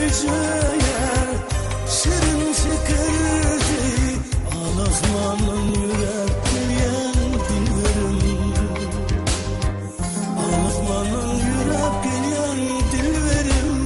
geceler şirin şekerdi Ağlasmanın yürek gülyen dilverim Ağlasmanın yürek gülyen dilverim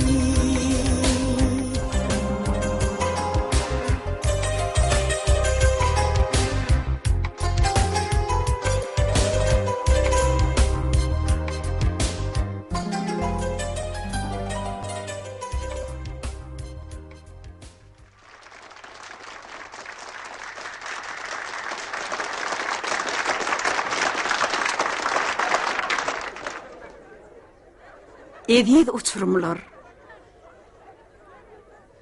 Ediyet uçurumlar.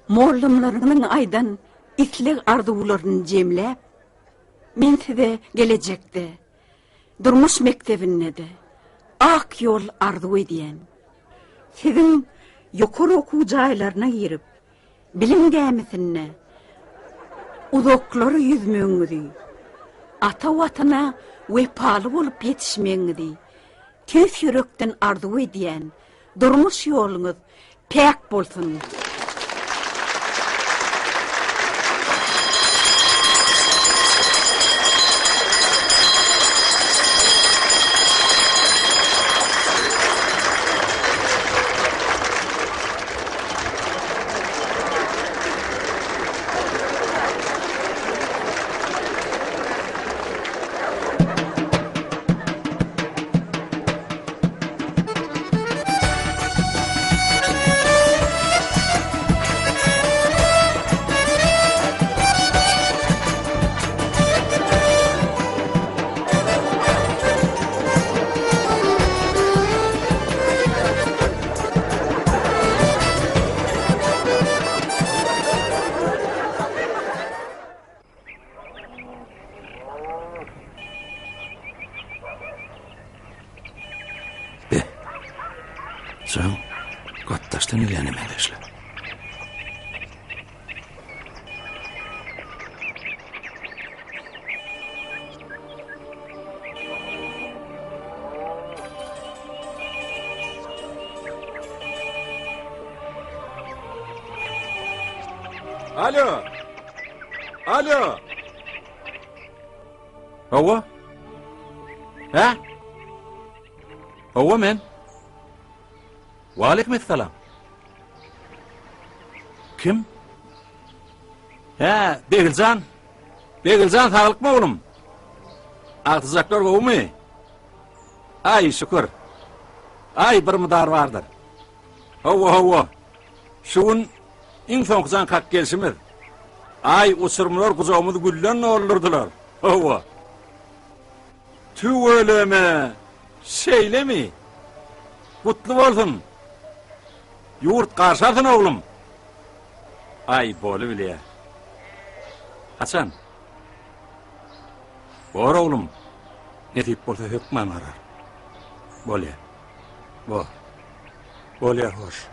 Moğullarının aydan itlik ardularını cemlep, men size gelecekte, durmuş mektebinne de, ak yol ardu ediyen. Sizin yukarı oku jaylarına girip, bilim gämisinne, uzokları yüzmöňüzi, ata watana wepaly bolup yetişmeňizi, tez yürekden ardu ediyen, durmuş yolunuz pek bolsun. Sen kattaştan ilenemedesle. Alo. Alo. Ova? Ha? Ova men? Waalaikumsalam. Kim? Ha, Begilcan. Begilcan sağlık mı oğlum? Altızaklar o mu? Ay şükür. Ay bir mıdar vardır. Hova. Şuun in soňkuzan kak gelşimiz. Ay usurmular kuzağımızı güllen olurdular. Hova. Tüv öleme. Şeyle mi? Kutlu bolsun. Yurt karşısın oğlum. Ay bolu bile. Hasan. Bor oğlum. Ne tip bolsa hükman arar. Bol ya. Bol ya hoş.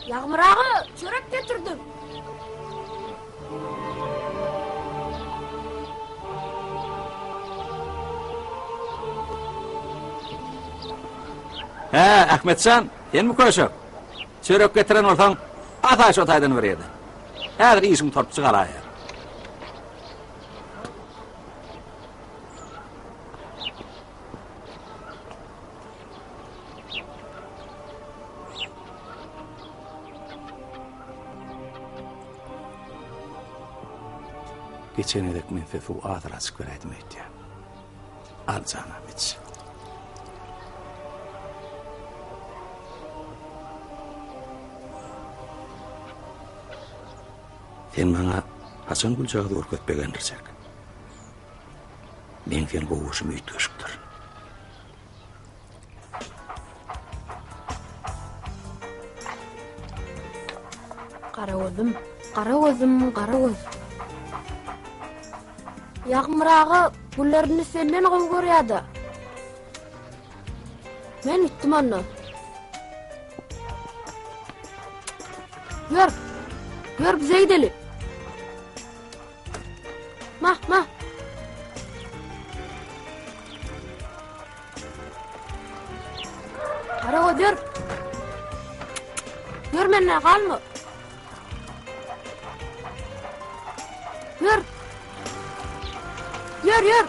Yağmurağı çörek getirdim. He, Ahmetcan, sen mi koşuk? Çörek getiren olsan, ataş otaydan veriydi. Häzir işim torp çıgalay. Geçen edek men fefu adıra çıkver etmeydi. Al canım iç. Sen bana Hasan Gülçağı da örkötbegendirsek. Men fen gowuşum üýtgeşipdir. Qara gözüm. Yağmurağı güllerini senden gowy görýärdi. Men itdim onu. Gör bize gidelim. Mah. Qara göz gör menden galmy. Yürü.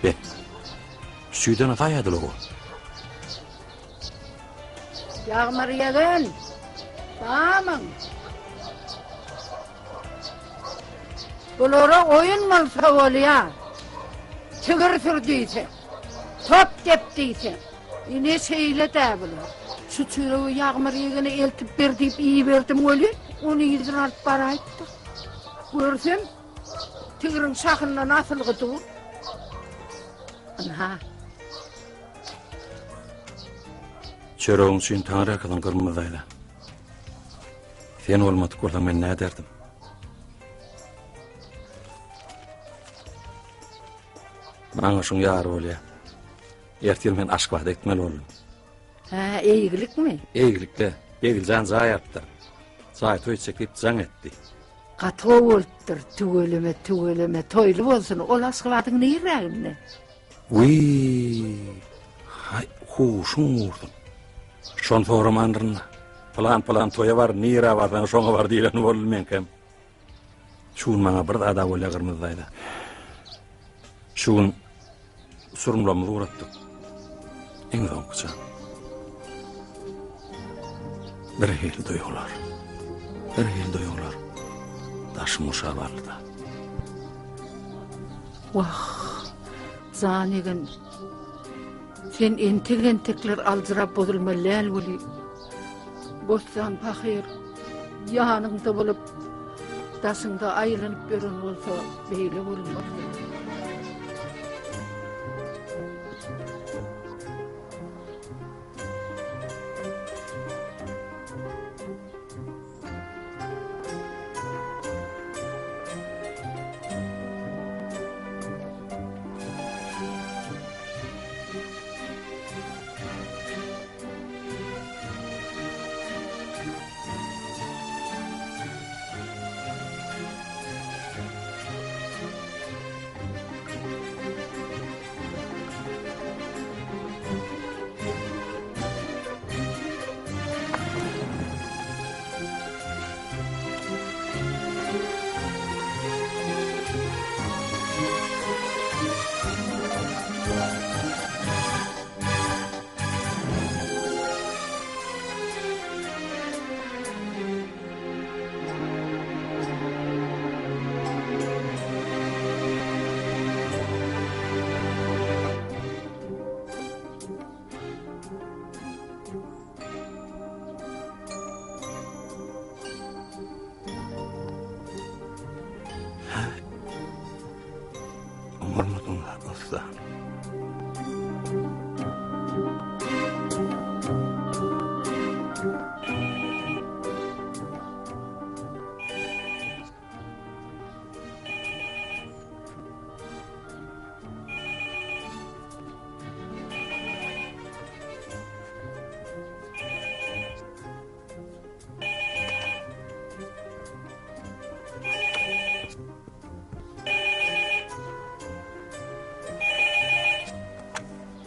Be. Süýden ataýadylar o. Yağmur yağın. Tamam. Bulara oyun malsa bolýar. Çığır sürdüyse. Top tepdiyse. Ne şeyle däbiler. Şu çığırı yağmur yağını eltip berdip iyi verdim öyle. Onu yüzüne alıp baraydı. Görsem, çığırın şahından nasıl gıdır? Anha. Çöreğin suyun taňry arkadan gırmyzdaydy. Sen olmadyk bolsa men näme derdim? Maňa şuň ýar bolýar. Ertel men aşk wagt etmeli boldum. Ha, eýgilik mi? Eýgilikde Begiljan zaýapdy. Saýt öýtsek zaň etdi. Gaty bolupdyr, tügeleme, toýly bolsun. Ol aşk wagtyň näýräginde? Hay, huşum vurdum. Şon foramandyna. Plan toya var, nira var, şoňa var diýen boldy men kem. Şuň maňa bir ada bolýar gyrmyzdaydy. Şuň surumlamy uğratdy. Eň soňky. Bir hel doýular. Daşmuşa barlyda. Wah, zanegen. Sen entekler alzırap bozulmalyal boli. Bostan pahyr, ýanynda bolup, daşynda aýlanyp gören bolsa, beýle bolmaz.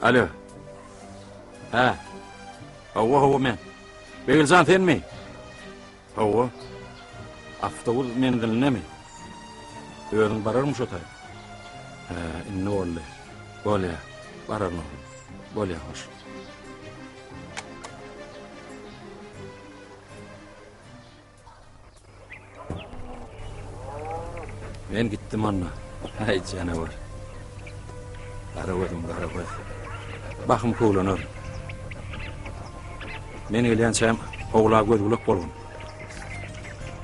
Alo. Ha. Hawa men. Begiljan sen mi? Hawa. Avtobus men dinlemi. Öýüň bararmy şo tay? Ha, inne boldy. Bolýar. Bararmy. Bolýar hoş. Men gitdim anna. Hay canavar. Kara göz. Bakım kowlanır. Men gelensem ogla göz gulak bolgun.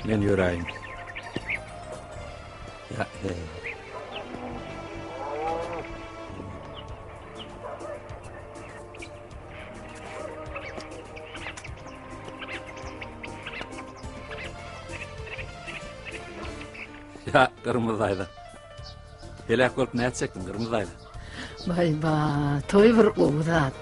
Men ýöräýin. Ya, Ya, kırmızı ayda. Helak olup ne etsektin kırmızı ayda? Vay ba, toy bir uğrat.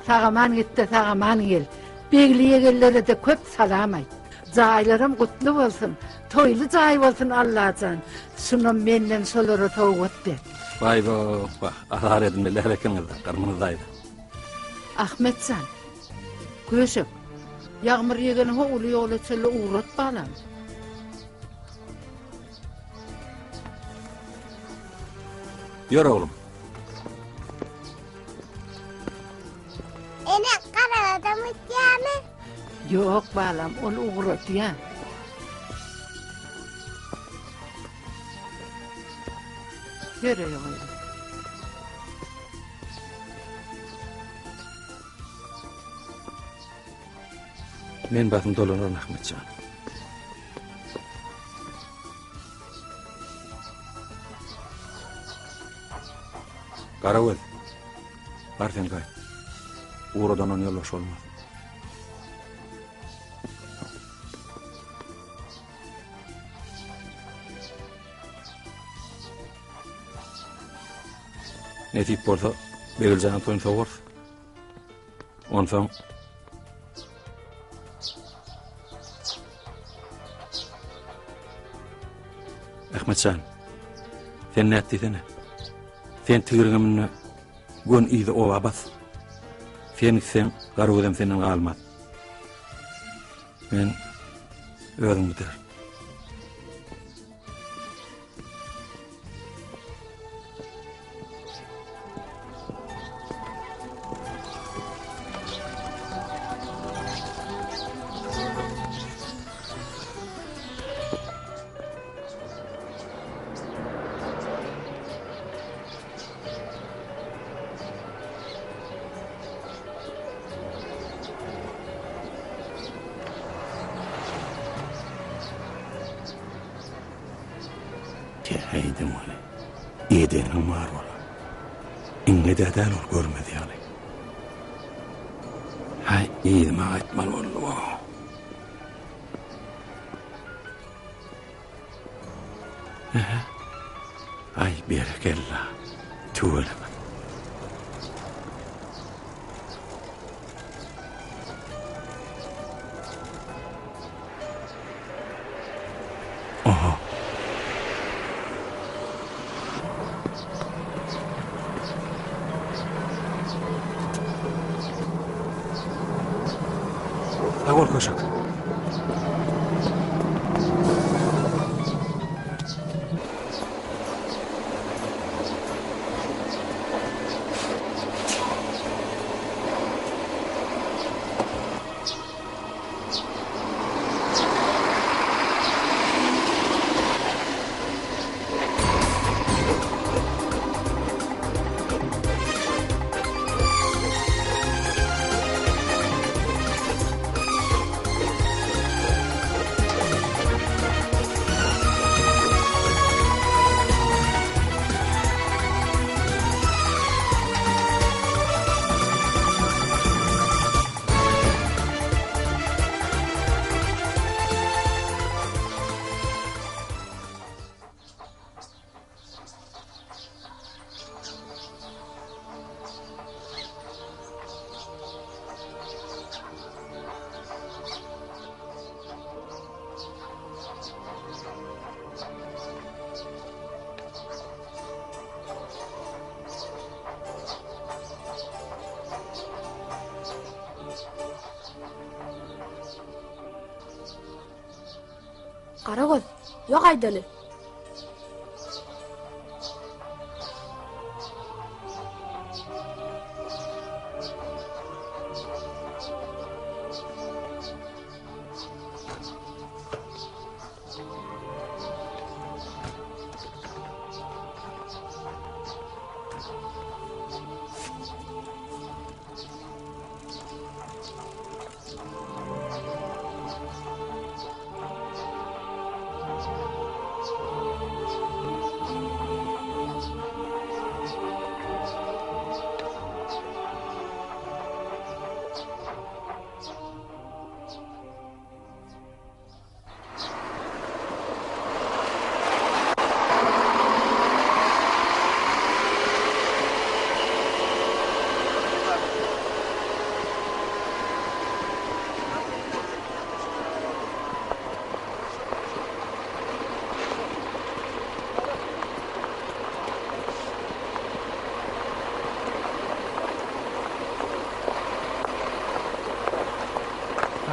Sağaman gitti, sağaman gel. Begliye gellere de köp salam ayt. Zaylarım kutlu olsun, toylu zay olsun Allah'tan. Sunum menden solara toğut de. Vay bo, ahar edin de lehlekinizde, kırmızı ayda. Ahmetsan, köşük. Yağmur yegeni ho ulu yoğla çölle uğrat balam. Yürü oğlum. Enek karada mutiyamı. Yok balam, ol uğrat ya. Yürü yoğla. Men batım dolanır Ahmetcan. Karavöz. Bar sen kay. Uğradan on yollaş olmaz. Ne tip bolsa beriljan toyun soğur. Onsoň Ahmetcan, sen ne ettiysene? Sen tigiriňimni gön ýyzy owa bas. Sen gitsen, garwydam senden galmaz. Men özüm biter. Heydim onu. Yedenim var ola. İnne dedel ol görmedi yani. Hay yedim aytmal oldu o. Ay berekella. Tuğulem. Oha. Agol koşak. Karagöz, yok aydalı.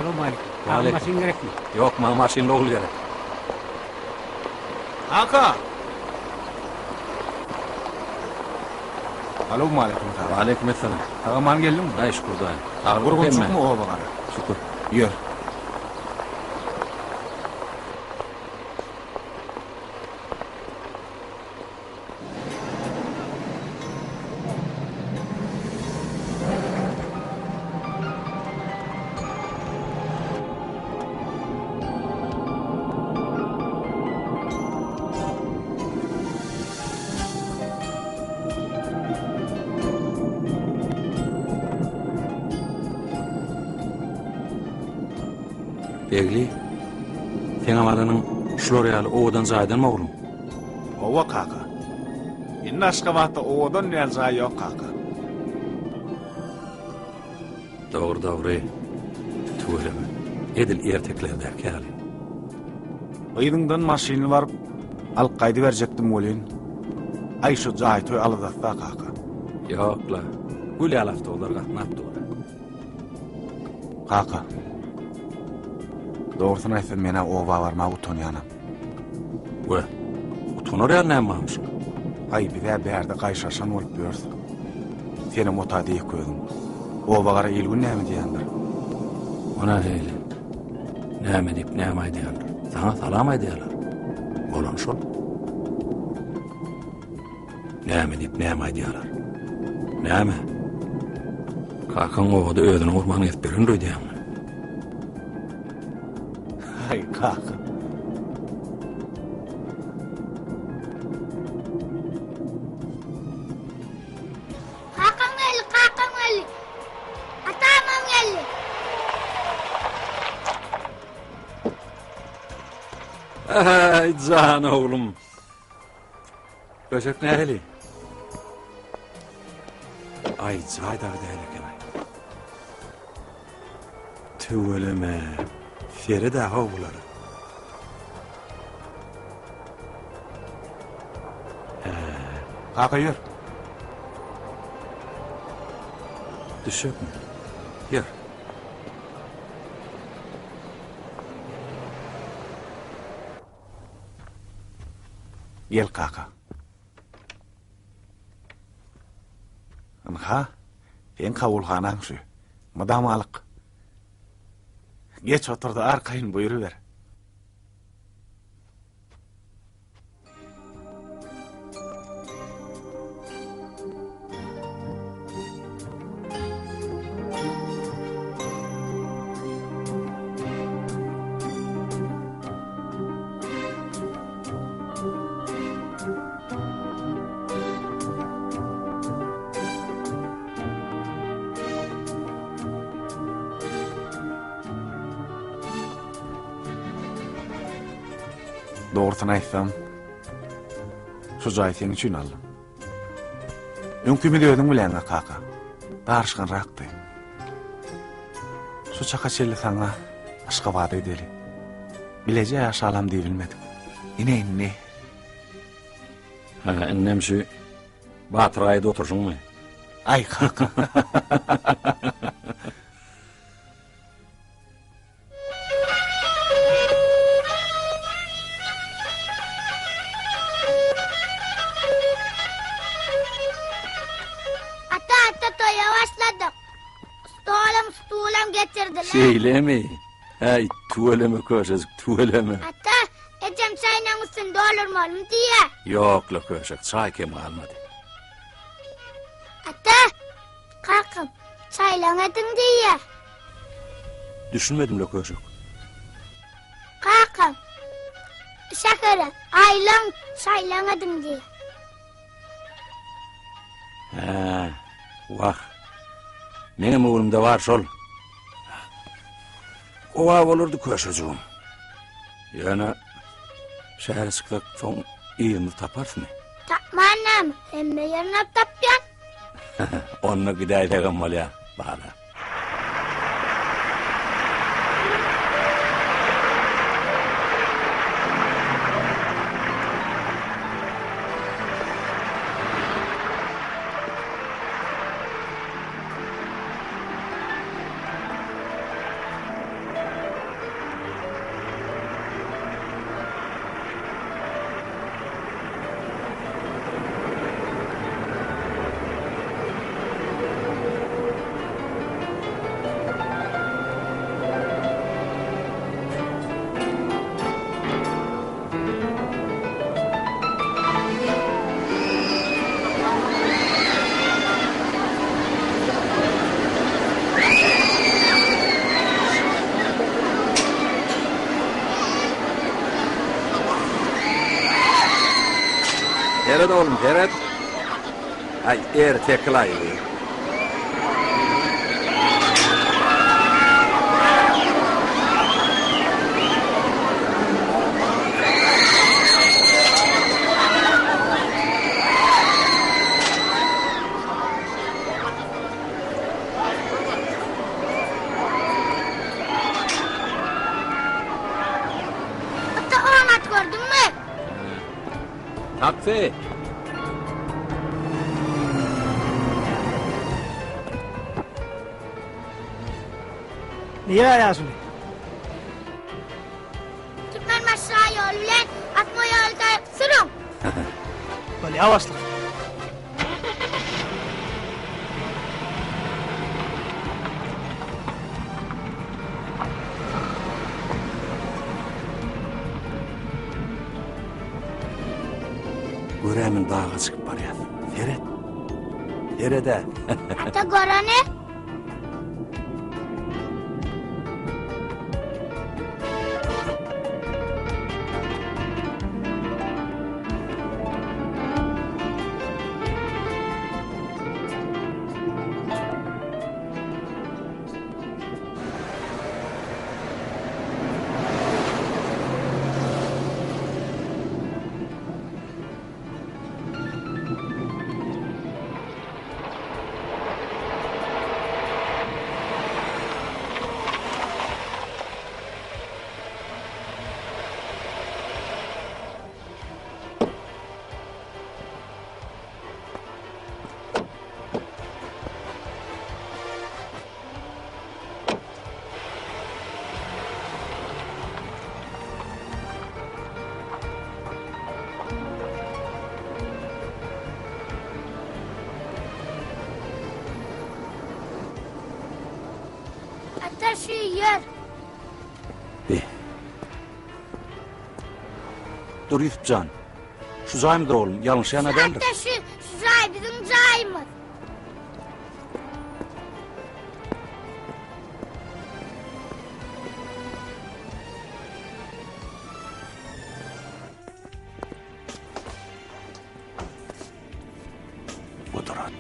Assalamualaikum. Aleyküm. Masin gerek mi? Yok, bana maşinli oğul gerek. Kaka. Assalamualaikum kaka. Aleykümselam. Kaka geldin mi? Ay şükür dayı. Ağır Vurgun bakayım çok ben. mu o bakara? Şükür. Yür. Begli. Sen amalının şloreal oğudan zaydan mı oğlum? Ova kaka. İnna aşkabahta ovadan nel zay yok kaka. Doğru doğru. Tuğreme. Edil ertekler der kâli. Aydından maşini var. Al kaydı verecektim olin. Ay şu zaytoy alıdatta kaka. Yok la. Gülü alafta olar katnap doğru. Kaka. Doğrusunu aytsam mena ova varma utanyanam. Ve. Utunur ya ne mamış? Ay bir de berde kayşaşan olup gördü. Seni mota deyip koydum. Ova gara ilgün ne mi diyendir? Ona değil. Näme dip näme aýdýarlar. Sana salam aýdýarlar. Bolan şol. Näme dip näme aýdýarlar. Näme? Kakan oğuda özüni urman etip birin duýdýarlar. Ay kaka. Kakam geldi. Atamam geldi. Ay can oğlum. Köşek nähili? Ay caýdagy dälekem. Tüweleme. Feride howlary. Kaka yür. Düşüp mi? Yer. Gel kaka. Anha, en kavulxanan şu. Madam alık. Geç oturdu arkayın buyuruver. Doğrusunu aytsam, şu joy senin üçün aldım. Öňkümi dödüm bilen kaka. Darışkan raktı. Şu çaka çelli sana aşka vada edeli. Bilece yaşalam diye bilmedim. İne. Ha, ennem şu Batır ayda otursun mu? Ay kaka. Ata toya başladık. Stolum getirdiler. Şeylemi. Ay tuveleme köşek, tuveleme. Ata ecem çayının üstünde olur mu oğlum diye. Yok la köşek, çay kemi almadı. Ata kakam çaylanadın diye. Düşünmedim la köşek. Kakam şakara aylan çaylanadın diye. Ha, vah. Benim oğlumda var şol. Ova olurdu köşecuğum. Yani şehre sıklık son iyini taparsın. Tapmanam emme yarına tapyan. Onunla giderken mal ya. Bağla. oğlum Ferhat. Ay, teklayı. Ata anat gördün mü? Taksi. Niye ayasın? Türkmen aşağı yol bilen atma yolda sürün. Böyle yavaşla. Göremin dağa çıkıp barýar. Ferhat. Ferhat. Ata görene. Ata şu yer. Dur Yusupcan. Şu zaymıdır oğlum. Yanlış yana değildir. Ata şu zay bizim zayımız. Oturat.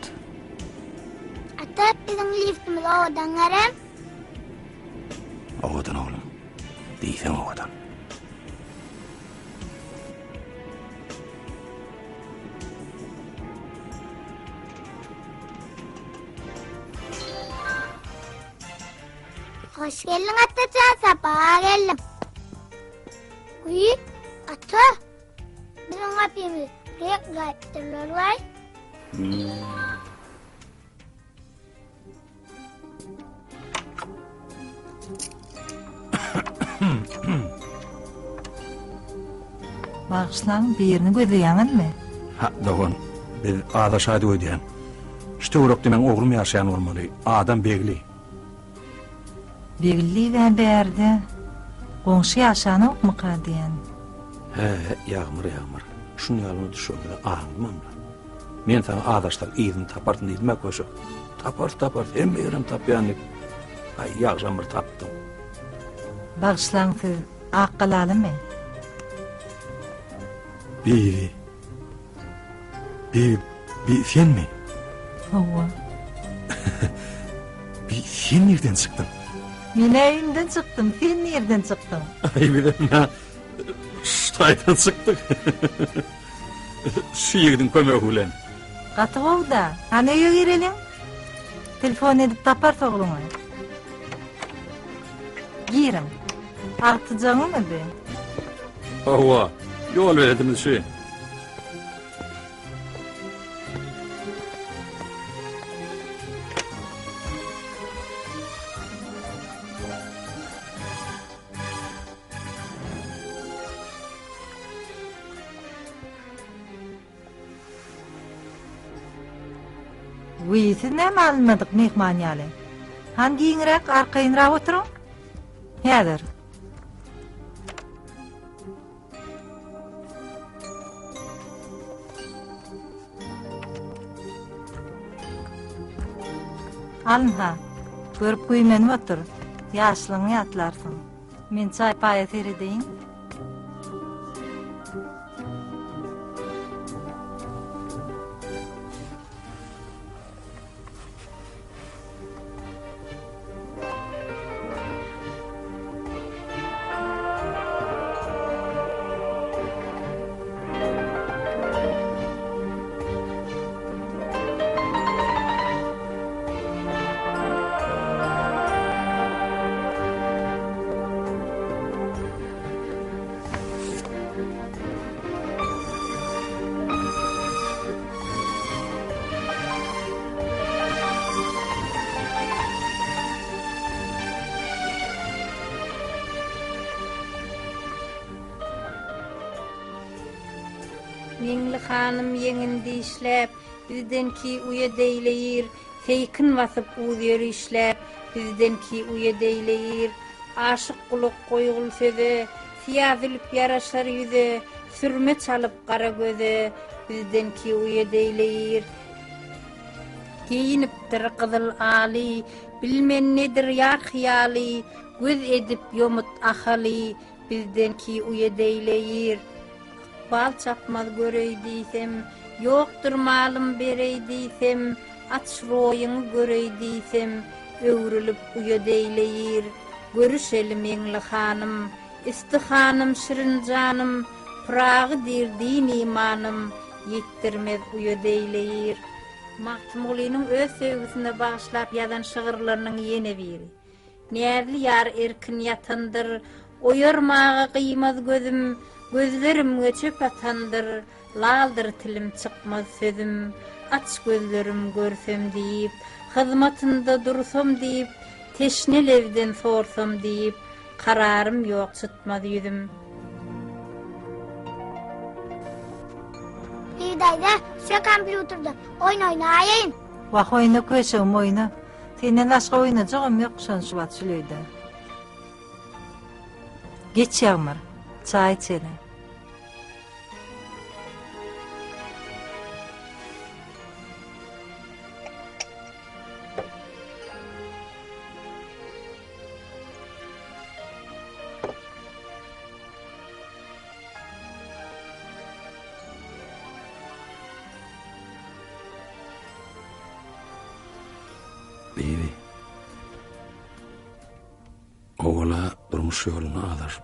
Ata bizim liftimiz odan garem. Oğudan oğlum. Değilsen oğudan. Hoş geldin Atacan, sabaha geldim. Uy, Ata. Bizim kapıyımız buraya kayıttırırlar. Bağışlan bir yerini gödüyemen mi? Ha, doğan. Biz adaş hadi ödeyen. İşte uğrak demen oğlum yaşayan olmalı. Adam begli. Birliği ve berdi. Qonşu yaşanı ok mu diyen? He, yağmur. Şunu yalını düşüyor. Ağlamam da. Men sana adaşlar iyidin tapartın deyilme koşu. Tapar. Hem yerim tapyanlık. Ay, yağmur taptım. Bağışlan siz akkalalı mı? Bir sen mi? Hova. Sen nereden çıktın? Ben evimden çıktım, sen nereden çıktın? Ay bilem ya. Ştaydan çıktık. Şu yegidin kömek ulen. Qatık da, hani öye girelim? Telefon edip tapar soğluma. Girim. Artıcanı mı be? Ova, yol verediniz şu. Siz ne almadık mehmaniyali? Hangi inrak arkayınra oturun? Yadır. Alın ha. Görüp kuymen otur. Yaşlığını yatlarsın. Men çay paya seyredeyim. Meňli hanım yeňinde işläp, bizdenki uya deýleýir, feýkin wasyp uýary işläp, bizdenki uya deýleýir. Aşyk guluk goýgul söze, siýazylyp ýaraşar ýüze, sürme çalyp gara göze, bizdenki uya deýleýir. Giyinipdir gyzyl aly, bilmen nedir ýar hyýaly, göz edip ýomut ahaly, bizdenki uya deýleýir. Bal çapmaz görey diýsem, ýokdur malym berey diýsem, açroýyňy görey diýsem, öwrülip uya deýleýir. Görüşelim meňli hanım, istihanım şirin canım, pragy dirdiň imanım, ýetdirmez uya deýleýir. Mahmulynyň öz sevgisine bagyşlap ýazan şygyrlarynyň ýene biri. Nädli ýar erkin ýatandyr, oýarmaga gıymaz gözüm, gözlerimge çöp atandyr, laldyr tilim çykmaz sözüm, aç gözlerim görsem diýip, hyzmatynda dursam diýip, teşnel evden sorsam diýip, kararym ýok tutmaz ýüzüm. Dayda, şu kompüterda oyun oynayayım. Wah oyna köşem oyna. Senden başga oynajagym ýok şonşuwat süleýdi. Geç ýagmar, çay içelim. Bibi. Oğla durmuş yolunu alır.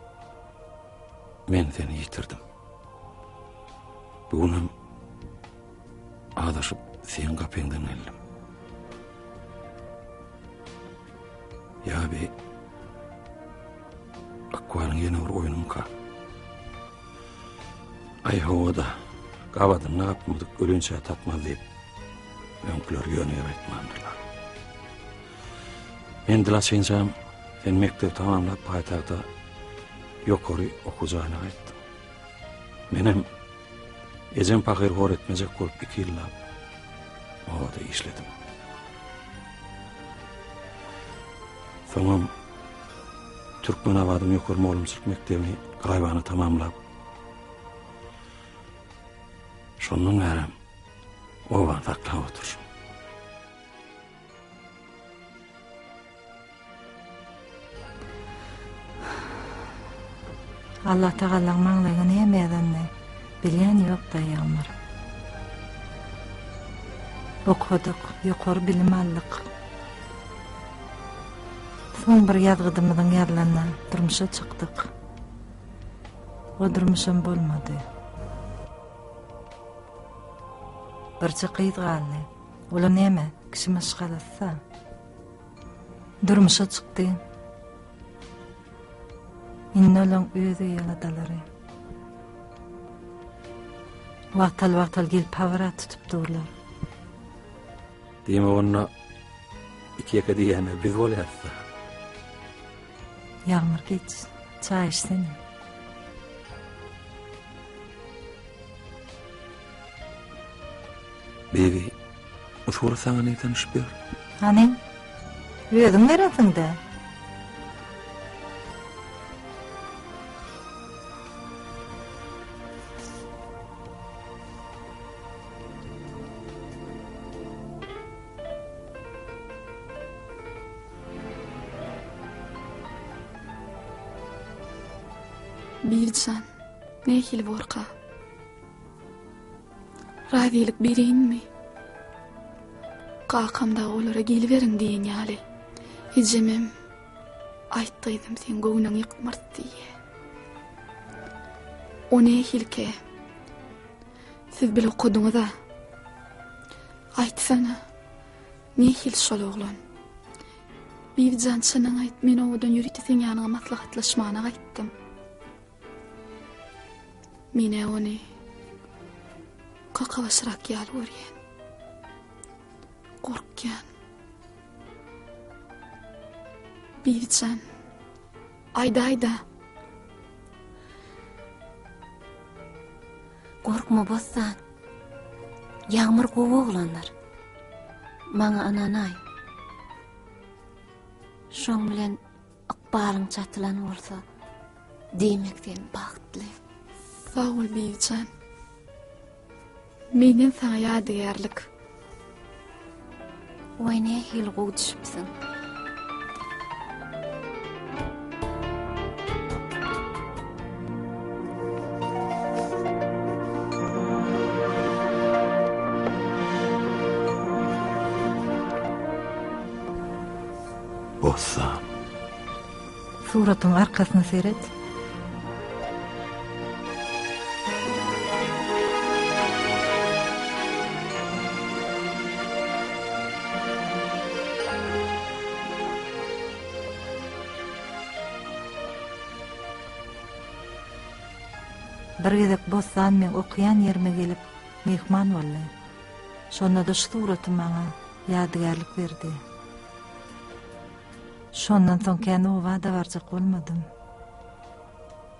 Men seni yitirdim. Bugunam adaşıp sen kapyňdan geldim. Ýa-bi akwaryň ýene bir oýunum ka. Ay howada gawada napmadyk ölençe tapmaz diýip öňküler ýöne aýtmandylar. Men dilaçynjam sen mektep tamamlap paýtagda ýokary okujana aýtdym. Menem ejem pagyr hor etmejek bolup 2 ýyllap owada işledim. Soňam Türkmen awadyň ýokary molumçylyk mektebini gaýbany tamamlap şondan bäri owan taklap oturşym. Allah Taalaň maňlaýan näme bilýän ýok da ýagmar. Okudyk, ýokary bilim aldyk. Soň bir ýazgydymyň ýarlana durmuşa çykdyk. O durmuşam bolmady. Bir çykyt galdy. Ola näme? Kişi maşgalasa. Durmuşa çykdy. İnnolan özü yaladalary. Wagtal gelip pavara tutup durlar. Diýme onna 2 ýeke diýene biz bolýarsa. Ýagmar geç, çay içsene. Bibi, uşura sana ne tanışıp ber? Hani? Özüň nereňde? Bircan, nähili borka? Razilik berýänmi? Qakamda olara geliberiň diýen ýaly. Ejemem aýtdyydym sen göwnüň ýykmart diýe. O nähilke? Siz bile okudyňyz-a? Aýtsana, nähil şol oglan? Bircan çynyň aýt, men owadan ýüridi sen ýanyňa maslahatlaşmana gaýtdym. Mine onu kakavaşrak ýaly görýän. Korkýan. Bircan. Ayda. Korkma bossan. Yağmur gowy oglanlar. Maňa ananay. Şoň bilen ykbalyň çatylan bolsa, diýmekden bagtly. Sağ ol Biýcan. Menden sana ýadygarlyk. Wayne hilgu düşüpsiň. Bossam. Suratyň arkasyny seyret. Bir gezek bossan men okuyan yerime gelip mehman bolla. Şonda da şu suraty maňa ýadygarlyk berdi. Şondan soň kendi owada barjak bolmadym.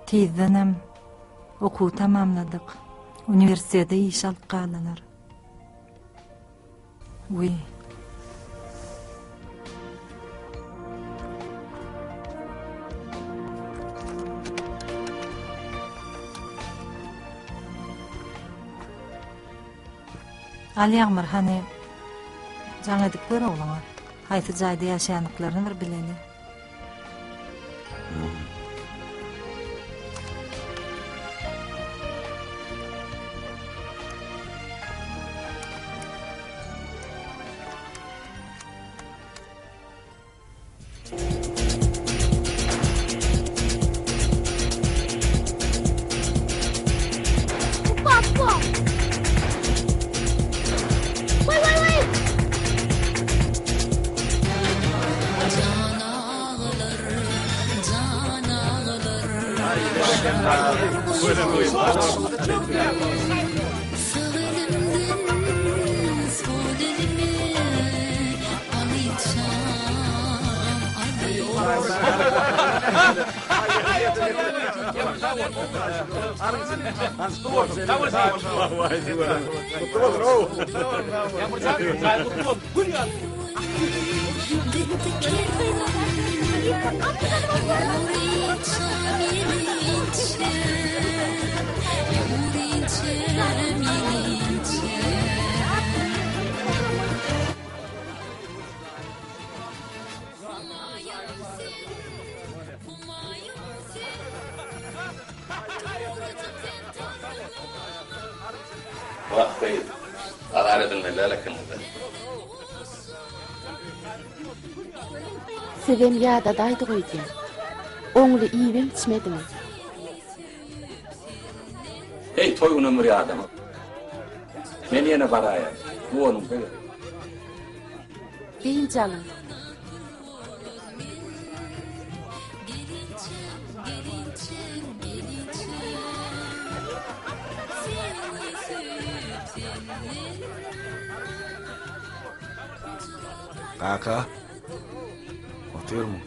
Tezdenem okuw tamamladyk. Üniversitede iş alyp galanlar. Oui. Alýagmyr hani jaňadyk bir oglaňa haýsy jaýda ýaşaýanlyklaryny bir bileli. Vakti adaletini lalakin. Sevem ýada daýdy goýdy. Oňly iýbem içmedimi? Hey toyun ömrü adamı. Men yine baraya. Bu onun böyle. Beýin canım. Kaka. Otur mu?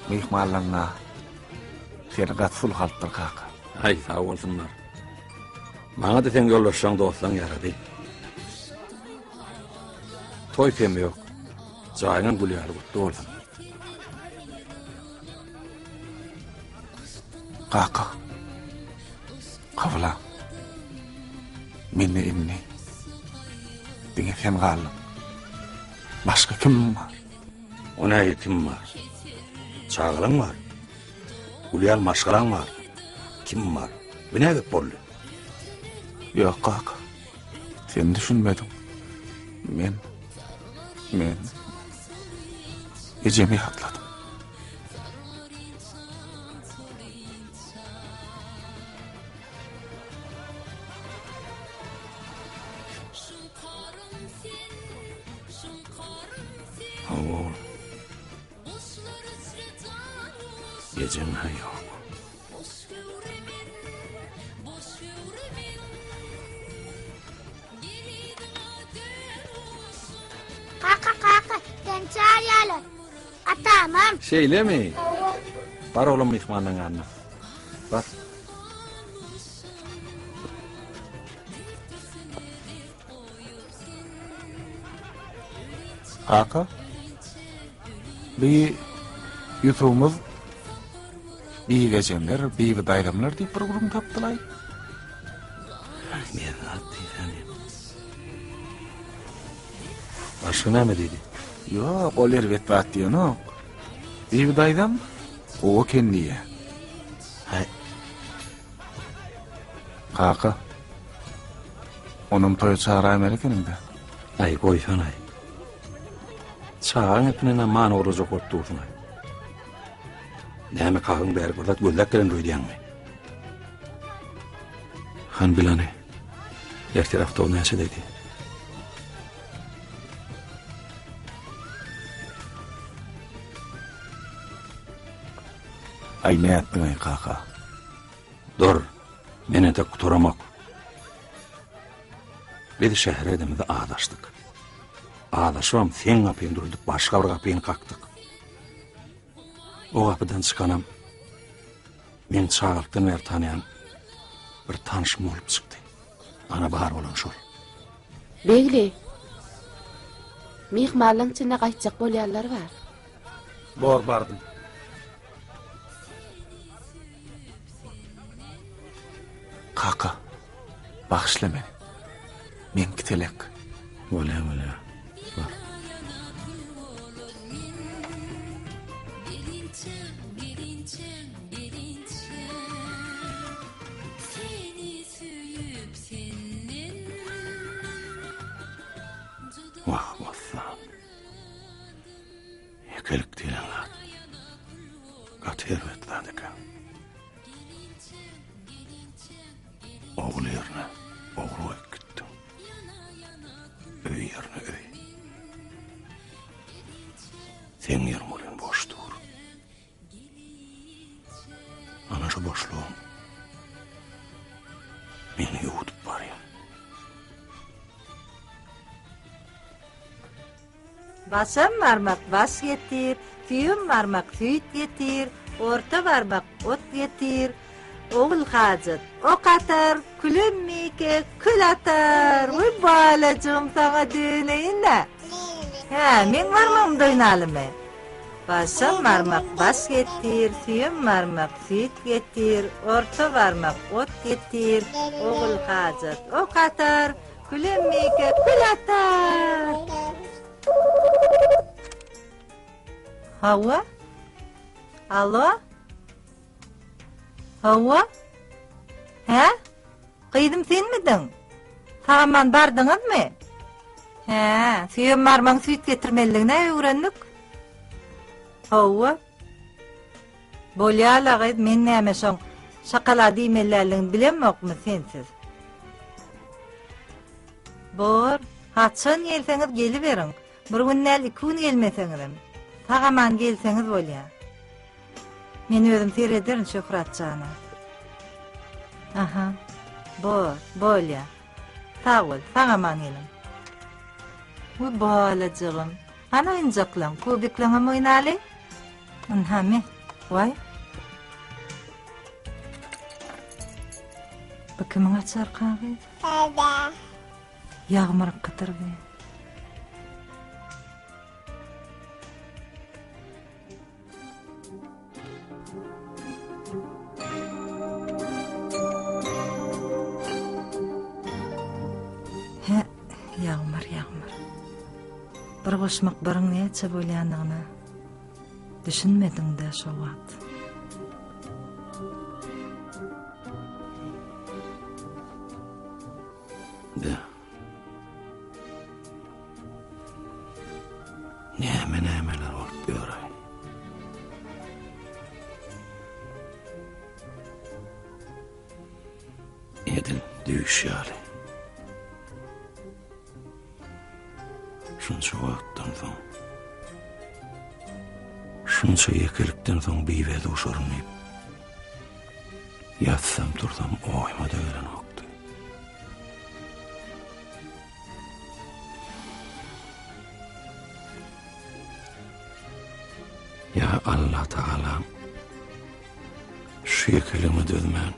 Mehmanlarına seni gatful halttır kaka. Ay sağ olsunlar. Maňa da sen ýollaşsaň dostlaň ýarady. Toy kemi yok. Jaýyň gülýär gutly bolsun. Kaka. Kavla. Minni inni. Diňe sen galyp. Başga kim var? Ona kim var? Çağılan var. Gülýär maşgalan var. Kim var? Bine gip boldy. Yok kaka. Sen düşünmedim. Men ejemi hatladım. Oğul. Gecen yok. Tamam. Şeyle mi? Bar oğlum mihmanın yanına. Bar. Kaka. Bir YouTube'umuz bir gecemler, bir dayramlar deyip bir kurum tapdılay. Ne attıysan. Başka ne mi dedi? Yok, ol elbet bat diyor, no. Bir daydam, o kendiye. Hay. Kaka. Onun toyu çağırayım erkenim de. Ay koysan ay. Çağın epinine man orucu korktuğun ay. Näme kağın bäri burada göllek gelen doydiyan mı? Han bilani. Yer tarafta o näse dedi. Ay ne ettin ay kaka? Dur. Mene de kuturamak. Biz şehre edemide ağdaştık. Ağdaşıvam sen kapıyın durduk, başka bir kapıyın kaktık. O kapıdan çıkanam, men çağırttan ver tanıyan bir tanışım olup çıktı. Ana bahar olan şol. Begli. Mihmanlaryň içinde gaýtjak bolýarlar bar. Bor bardım. Kaka, bağışla beni. Men kitelek. Öyle. Var. Vah vah. Yekelik diyenler. Kat hervetladık. Oğul yerine oğul gittim. Öy yerine öy. Sen yerim olan boştur. Ana şu boşluğum beni yutup var ya. Basam barmak bas getir, tüyüm barmak süt getir, orta barmak ot getir. Oğul Hacet, o katar, külüm mike, kül atar. Uy balacığım sana düğüneyin de. Ha, men varmam doynalımy. Basam barmak bas getir, tüyüm barmak süt getir, orta barmak ot getir. Oğul Hacet, o katar, külüm mike, kül atar. Hawa? Alo? Hawa? He? Kıydım sen miydin? Tamam bardınız mı? He, süyüm marman süt getirmeliğine öğrendik. Hawa? Bolyala gıyt men näme şoň şakalady emellerliğini bilemok mu sensiz? Bor, haçan gelseňiz geliberiň. Bir günnäl 2 gün gelmeseňizem. Tagaman gelseňiz bolýar. Men özüm seyrederim Şöhratjana. Aha. Bolýar. Sağ ol, tagaman gelim. Bu balacığım. Ana oyuncaklan, kubiklan oynaly. Anhame. Vay. Bakımın açar kahve. Dada. Yağmur kıtırdı. He, yağmur. Bir başmak barın näçe bolýandygyny düşünmediň de şo wagt. De. Nämeler bolup ýörer. Edil düşýäli. Şunça wagtdan soň. Şunça yekelikden soň biwede uşarmyp. Yatsam tursam oýma döwren okdy. Ya Allah Taala şu kelime dözmen.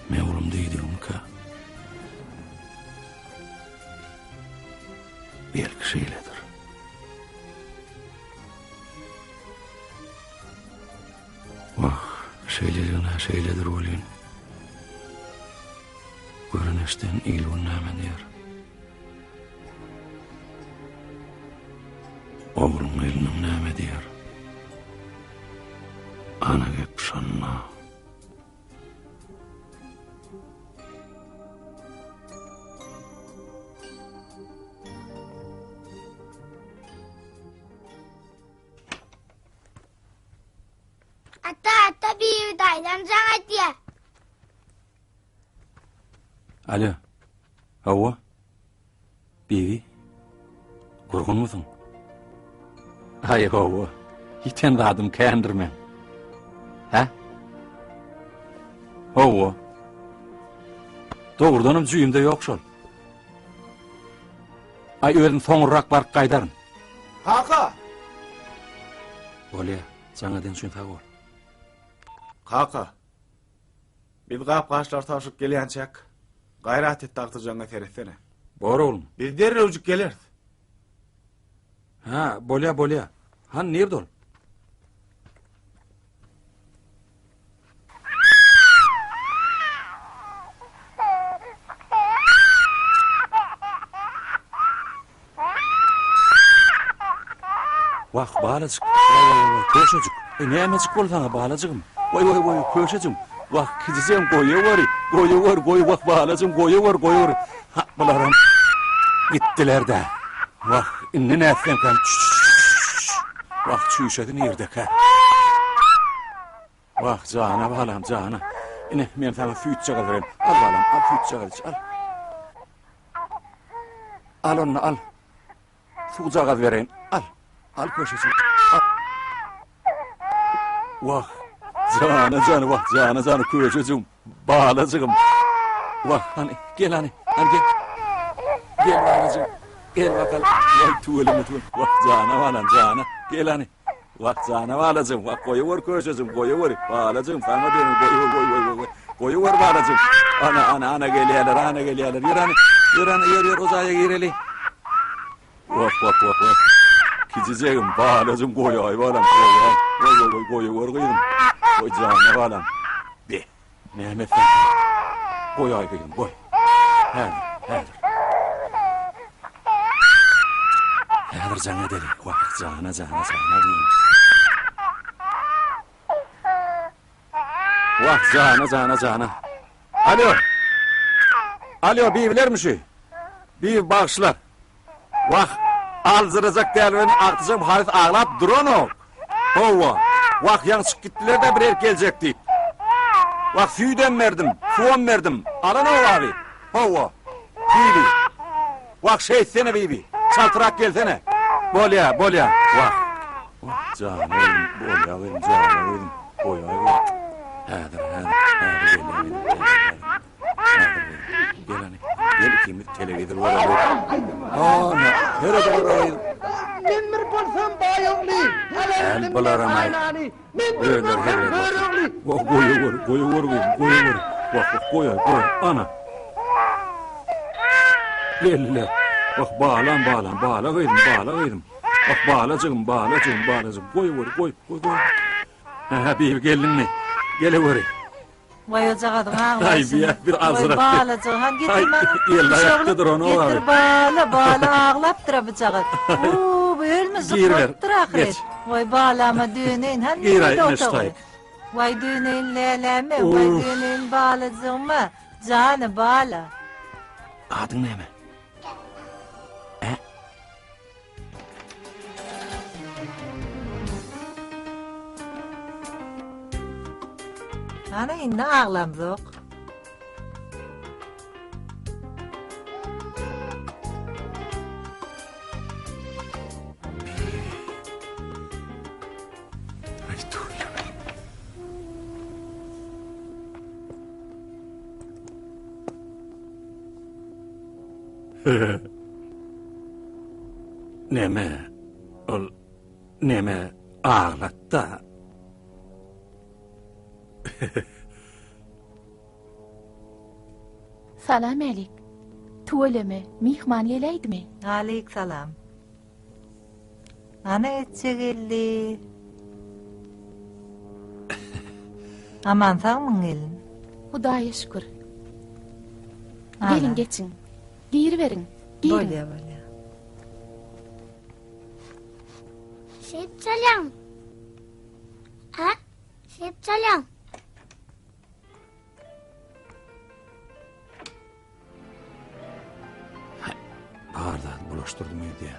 Mevlum deydim ki belki şeyledir. Vah, şeyledir olun. Görünüşten ilun näme diýer. Oğlum elinin näme diýer. Ana gep şanna. Ata bir daydan sana diye. Alo. Hawa. Bibi. Gurgun musun? Hay Hawa. Hiten radım kendirmen. Ha? Hawa. Doğrudanım jüýümde ýok şol. Ay özüm soňurrak baryp gaýdaryn. Kaka! Bolýa, jaňadan şuň tag bol. Kaka! Biz gap-gaçlar taşyp gelýänçek, gaýrat et dagtyjaňa terefene. Bor oğlum. Biz derre ujuk gelerdi. Ha, bolýa. Han nerede ol? Vah, balacık. Köşecik. Nämecik bolsaňa balacygym. Voy, köşejim. Vah, kizijem goýuwar, vah balacym goýuwar. Ha, bularam gittiler de. Vah, inni näsem kan. Vah, çüýşedi nerdek ha. Vah, jana balam, jana. Ine, men sana süýt çagal berem. Al balam, al süýt çagal iç, al. Al onu, al. Suw çagal berem, al. Al köşesi. Al. Vah, jana köşejim. Balacygym. Vah, hani, gel hani, gel. Gel balacygym. Gel bakalım. Vay tuğulimi. Vah, jana balam, jana. Gel hani. Vah, jana balacygym. Vah, goýuwar köşejim, goýuwar. Balacygym, sana benim goýuwar balacygym. Ana gelýärler. Ýür hani, ýür, uzaya gireli. Vah. Kizizegim, balacym goýay balam, goýuwar gyýdym. Goý jana balam. Be, näme sen? Goýay gyýdym, goý. Häzir. Häzir jana deli, vah, jana gyýdym. Vah, jana. Alo, bibilermişi? Bibi bağışlar. Vah, alzıracak delven aktıcam haris ağlap durano. Hova. Vah, yansık gittiler de birer gelecekti. Vah, süýden verdim, suwan verdim. Alan o abi. Hova. Bibi. Vah, sene bibi. Çaltırak gelsene. Bolya. Vah. Canım, bolya verim, canım. Boya verim. Häzir. Gel hani. Gel ikimiz televizor var abi. Ana, nerede var abi? Men bir bolsam baýogly. El balaramay. Öler herre. Goýuwar. Vah, goýay. Ana. Lelle. Vah, bala gyýdym. Vah, balacygym. Goýuwar. Ha, bir gelinmi? Gelewer. Vay ocağadım ağlar. Ay bir azrak. Vay balacığın getir bana. Yella ayaktadır onu abi. Getir bala ağlaptıra bıçağı. Ölmüş zıplıktır ahiret. Vay balama düğüneyin. Gir ay neştayık. Vay düğüneyin leleme. Vay düğüneyin balacığıma. Canı bala. Adın näme? Ana indi ağlamzok. Näme? Ol Neme ağlatta. Salam alik. Tuvaleme, mihman geleydimi? Aleyküm salam. Ana etçe geldi. Aman sağmın gelin. Hudaya şükür. Ana. Gelin geçin. Giyir verin. Giyin. Bolya. Şehit çalyan. Ha? Şehit çalyan. Bağırdan bulaştırdım diye.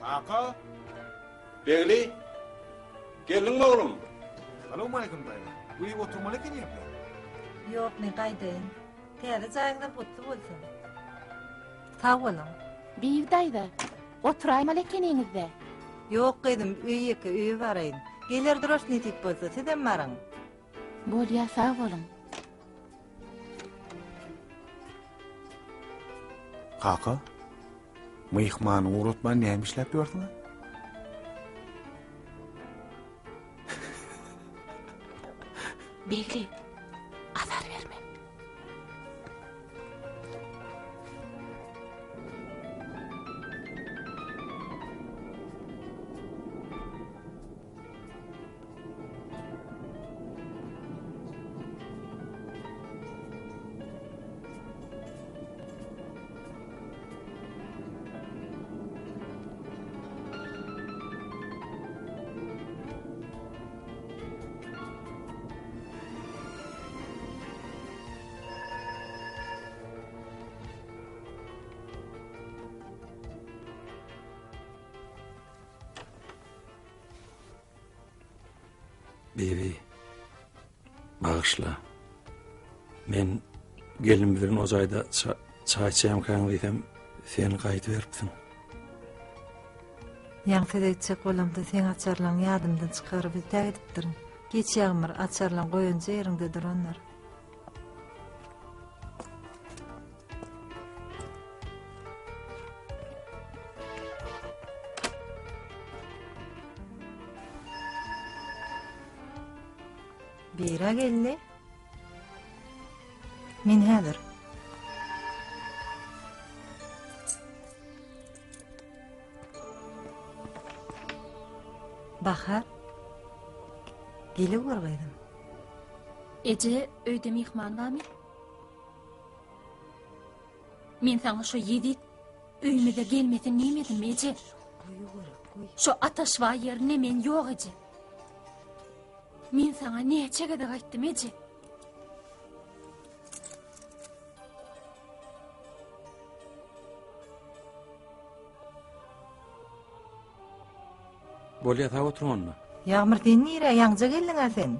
Kaka, Begli, geldin mi oğlum? Assalamu alaikum dayı. Bu iyi oturmalı ki niye? Yok ne kaydayın. Teyze çayında putlu olsun. Sağ olun. Bir dayda. Oturayım alekeninizde. Yok kıydım, üyü varayın. Gelir duruş nitik bolsa, sizden varın. Bolya sağ olun. Kaka, mıyıkmanı uğratman neymişlep diyorsun? Begli. Azar verme. Bebi, bağışla. Men gelin bilen o zayda çay içeyim kan diysem sen kayıt veripsin. Yankı edecek olamda sen açarlan yadımdan çıkarıp ediptirin. Geç yağmur açarlan koyunca yerinde dur onlar. Bira geldi. Min hadir. Bahar. Geli uğraydım. Ece öyde mihman var mı? Men sana şu yedi öymede gelmedin nimedim Ece? Şu ataş var yerine men yok Ece. Men sana neçe kadar aytdım Ece? Bolya ta oturman mı? Yağmur sen nire yancı geldin ha sen.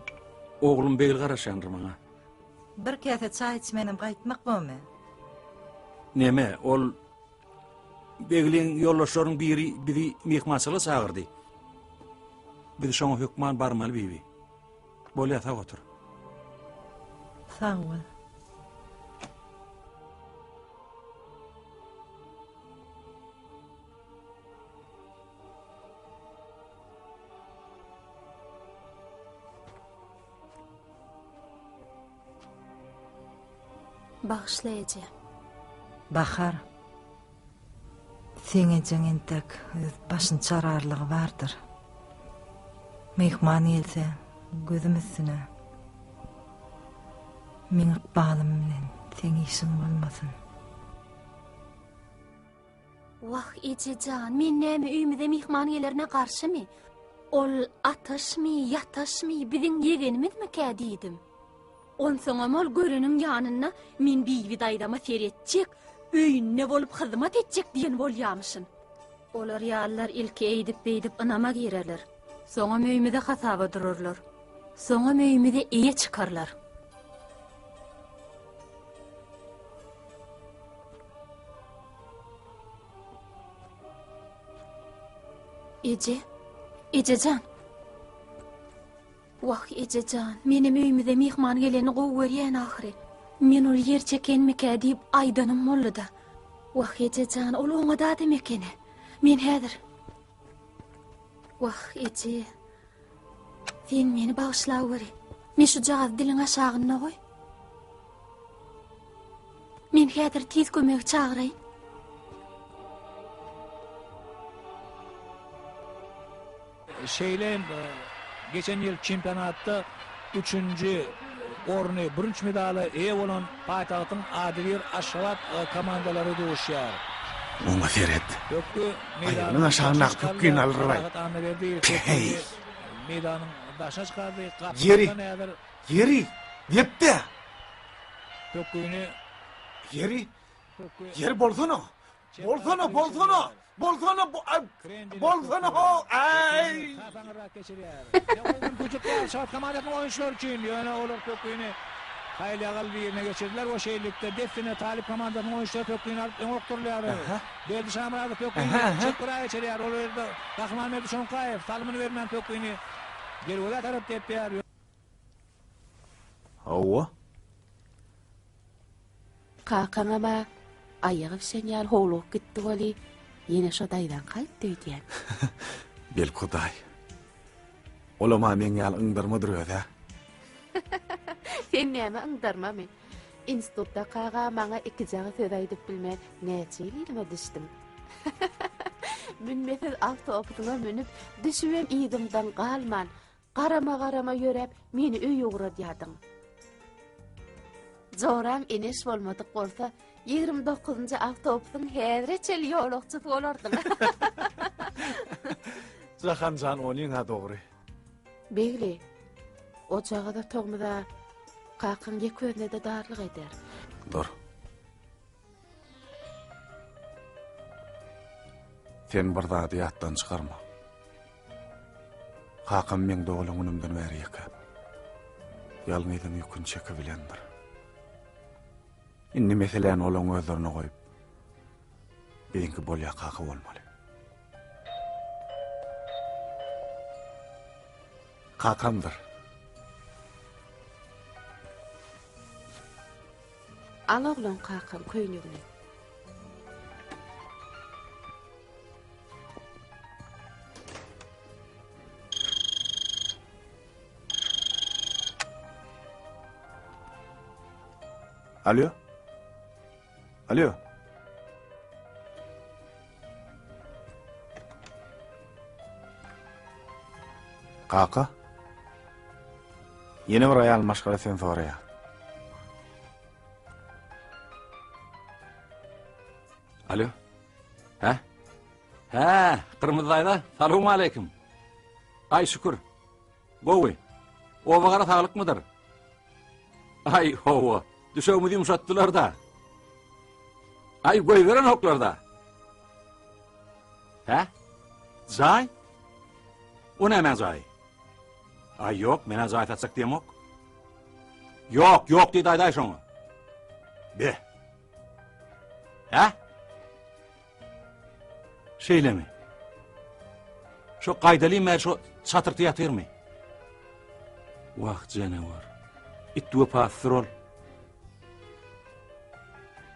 Oğlum beyl garaşandır bana. Bir kese çay içmenim kaytmak bu mu? Neme, ol Beglin yollaşların biri bizi mihmasıla sağırdı. Bizi şoňa hükman barmaly bibi. Bolya ta otur. Sağ ol. Bağışla Ece. Bahar. Seni cengintek başın çararlığı vardır. Mehman else gözüm üstüne. Min ıkbalım bilen sen işin olmasın. Vah Ececan, men näme üýmide mihmaniýelerine garşymy? Ol ataşmy, yataşmy, biziň yegenimizmi kädidim? Onsoňamol görenin ýanyna men bibi daýdama seretjek, öýünne bolup hyzmat etjek diýen bolýamyşyn. Olar ýalylar ilki eýdip-beýdip ynama girerler. Soňa öýmide hasaba dururlar. Soňa öýmide eýe çykarlar. Ece, Ececan. Wah ejejan, menem öýümde mihman geleni gowy görýän ahyry. Men ol yer çekenmeke diýip aydanym boldy. Wah ejejan, ol oňa da demekene. Men häzir. Wah eje. Sen meni bagşlaw geri. Men şu jaz diliň aşagyna goý. Men häzir tiz kömek çağıraýyn. Şeylen geçen yıl çempionatta 3. orny, 1. medaly eýe bolan paýtagtyň Adyr Aşgabat komandalary duşýar. Oňa Ferhat. Köpkü Aýanyň aşagyna köpkün alýar. Hey. Meydanyň başa çykardy. Yeri. Ýetdi. Köpküni Yeri bolsana. Bolsana ho. Ay. Küçük şart komandatynyň oýunçylary üçin ýöne olar köpküni haýly agal birine geçirdiler. O şeýlikde define talip komandatynyň oýunçylary köpküni alyp öňokturlar. Berdi Şamrazy köpküni çykra geçirýär. Ol ýerde Rahman Mehmet Şonkaýew salmyny bermän köpküni geri tarap tepýär. Hawa. Kakaňama aýagy şeňýal howluk gitdi boli. Yine şu daydan qaytdy diýen. Bel Hudaý. Olama men ýaly ıňdyrmadyr öýde. Sen näme ıňdarma men? Institutda kaga maňa 2 jagy söz aýdyp bilmän näçe ýylma düşdüm. Men mesel awtobusyna menip düşübem ýygymdan galman. Garama ýörep meni öýe ugradyň. Zoram eniş bolmadyk bolsa 29-njy awtobusyň häzirçe ýolukçysy bolardyň. Jahanjan olyňa dogry. Begli. O çağda togmada kakın gekönde de darlyk eder. Dur. Sen bir zady ýatdan çykarma. Kakam men dogulun önümden bäri ýeka. Ýalňydan ýükün çeki bilendir. Inni meselen olan özlerine koyup benimki bolya kaka olmalı. Kakamdır. Al oğlan kakam köynüğünü. Alo? Kaka? Yeni bir ayal maşgara sen soraya. Alo? Ha? Ha, Kırmızıayda. Salamu aleyküm. Ay şükür. Gowy. O bagara sağlık mıdır? Ay hova. Düşömüzü yumşattılar da. Ay goy veren hoklarda. Ha? Zay? O ne men zay? Ay yok, mena zay tatsak diyem ok. Yok deydi ayday şonu. Be. Ha? Şeyle mi? Şu qaydalayım mer şu çatırtı yatır mı? Vah canavar. İttuğu pastrol.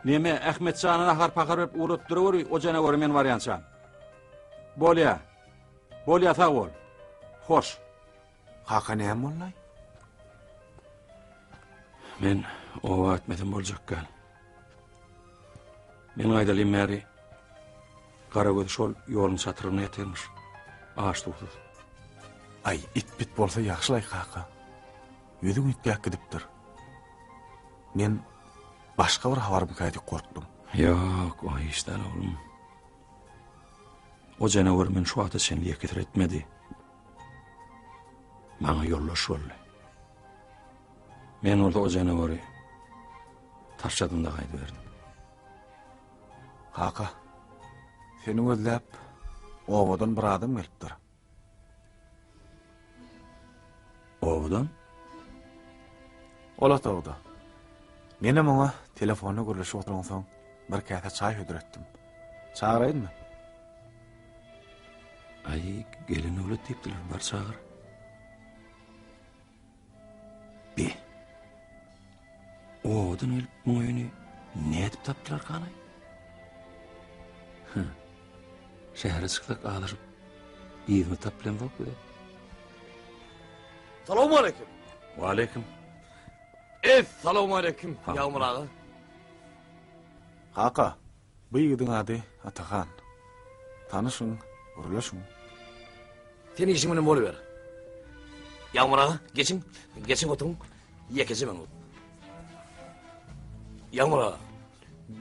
Neme Ahmet Can'ın ahar pakar hep uğrat duruyor, o canavarı men var yansan. Bolya sağ ol. Hoş. Kaka neyem ollay? Men ova etmedim bolacak gal. Men aydalayım meri. Karagöz şol yolun satırına yetermiş. Ağaç tuğsuz. Ay it bit bolsa yaxşılay kaka. Yüzün itgak gidipdir. Men başka bir havarım kaydı korktum. Yok, o işten oğlum. O canavar men şu ata senliye getir etmedi. Bana yollaş oldu. Men orada o canavarı taşladığında kaydı verdim. Kaka, seni özlep ovadan bir adam gelipdir. Ovadan? Ola tawda. Menem ona telefonu görüşüp oturan soň bir käse çay hödüretdim. Çağıraydın mı? Ay, gelin öyle deyipdiler, bar çağır. Bir. Oğudun elip bu oyunu ne edip taptılar kanay? Şehre çıktık ağlaşıp iyimi tapılan yok bile. Salamu aleyküm. Wa aleyküm. Salamu aleyküm. Yağmur ağa. Kaka, bu yiğidin adı Atakan. Tanışın, uğurlaşın. Senin işin ne boluver? Yağmur ağa, geçin oturun. Yekesi ben ol. Yağmur ağa,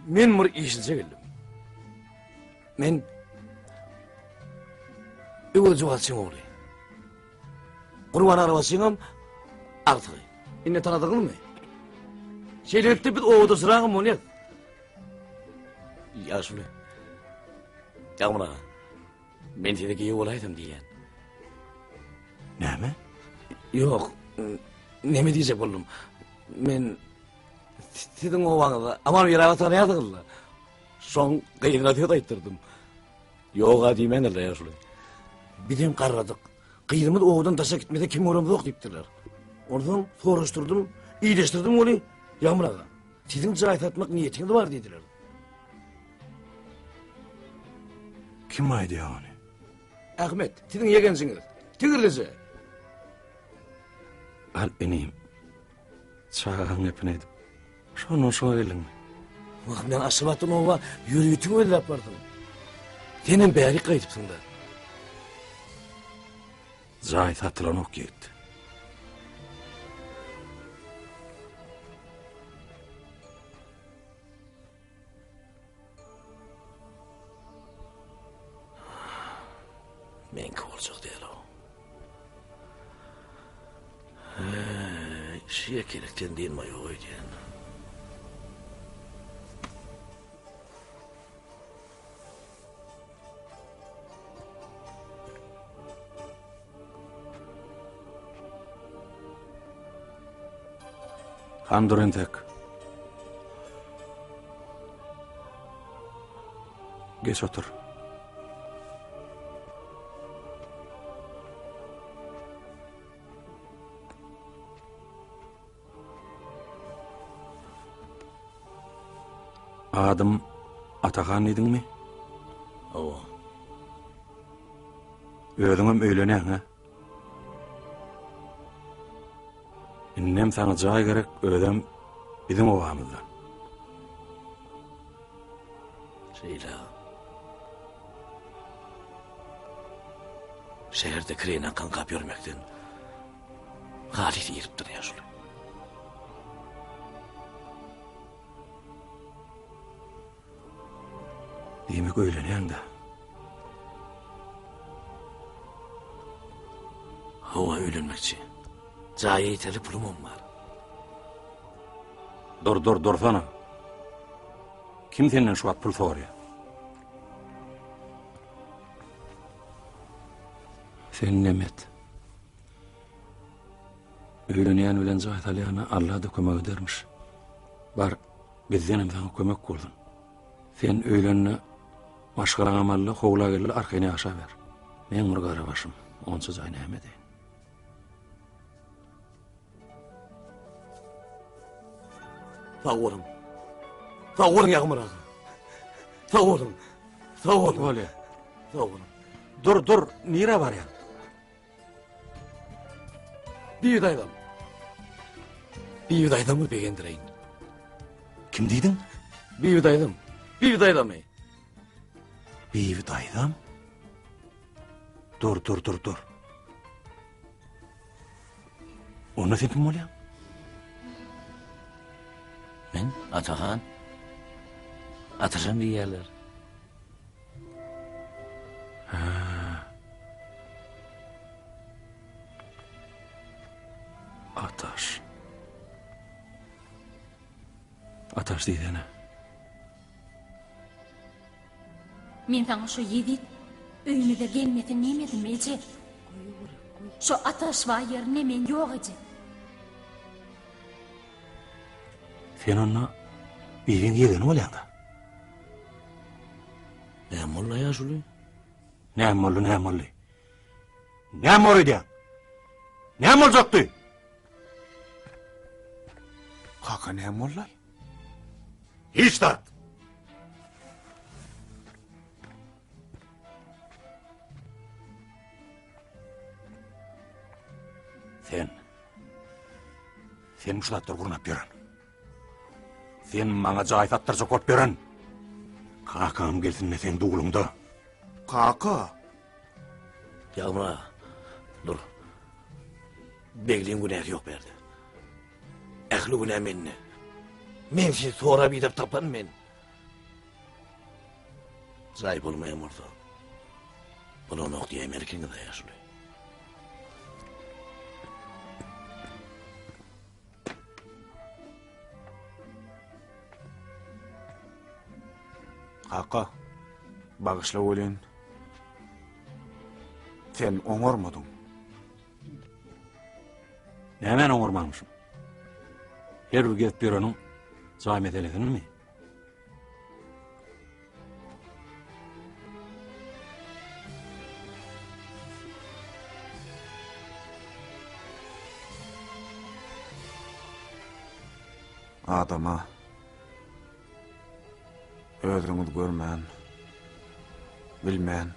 men bir işinize geldim. Men öyle cevapsın oğlu. Kurban arabasıyım artık. İnne tanıdın mı? Şeylepte bir oğuda sırağım onu. Ya şöyle. Yağmur ağa, ben size iyi olaydım diyen. Ne mi? Yok, ne mi diyecek oğlum? Men sizin oğlanıza aman bir araba tanıyadığınızla son kıyına diyor da ittirdim. Yok hadi ben de ya şöyle. Bizim karradık. Kıyımız oğudan taşa gitmede kim oğlum yok deyiptiler. Oradan soruşturdum, iyileştirdim onu. Yağmur ağa, sizin cahit atmak niyetiniz var dediler. Kim aydı ya onu? Ahmet, sizin yegensiniz. Tigirlisi. Al ineyim. Çağın hepine edip. Şunu söyleyeyim. Bak ben asıbatın ova yürüyütün öyle yapardım. Senin beri kayıpsın da. Zahit hatılan ok gitti. Men kıvılcık değil o. Şeye kelekten değil mi yok öyle. Handurun tek. Geç otur. Adım Atakan edin mi? Ova. Ödümüm öylenen ha? İnnem sana cay gerek ödüm bizim ovamızdan. Şeyla. Şehirde kireynen kan kap görmekten Halit yiyip duruyor şöyle. Demek öylenen de. Hava öğlenmekçi. Cahil iteli pulumum var. Dur sana. Kim senden şu at pul soruyor? Sen Nemet. Öğleneyen ölen Zahit Aliyan'a Allah da kömek edermiş. Bar bizden hem sana kömek kurdun. Sen öğlenine başkalan amallı kovula gelir arkayına aşağı ver. Men mırgara başım. Onsuz aynı emedeyin. Sağ olun Yağmur ağa. Sağ olun. Öyle. Sağ olun. Dur. Nire var ya? Bir yudaydamı beğendireyin. Kim deydin? Bir yudaydam. Bir yudaydamı. Bir yudaydam? Dur. Onu sen kim oluyor? Ben Atakan. Atacan bir yerler. Ataş deydi ana. Men sana şu yedit öýüňize gelmesin nemedim ece. Şu ataş var yerine men yok ece. Sen ona birin yedin olayan da. Ne molla ya şulu? Ne mollu. Ne mol idi? Ne mol zoktu? Kaka näme bollay? Hiç tat. Sen muşlatlar gurnap ýören. Sen maňa jaýfatlar jokop beren. Kakam gelsin ne sen dugulunda. Kaka. Yağmur dur. Begliň günäki ýok berdi. Ähli günä menne. Men sen sonra bir tapan men. Zay bolmaýan bolsa. Bunu nokta Amerika'da da yaşlı. Kaka, bağışla ölen. Sen oňormadың. Nämen oňormamışym? Her bir gelip bereniň jaý meselesini mi? Adama özüňiz görmän, bilmän,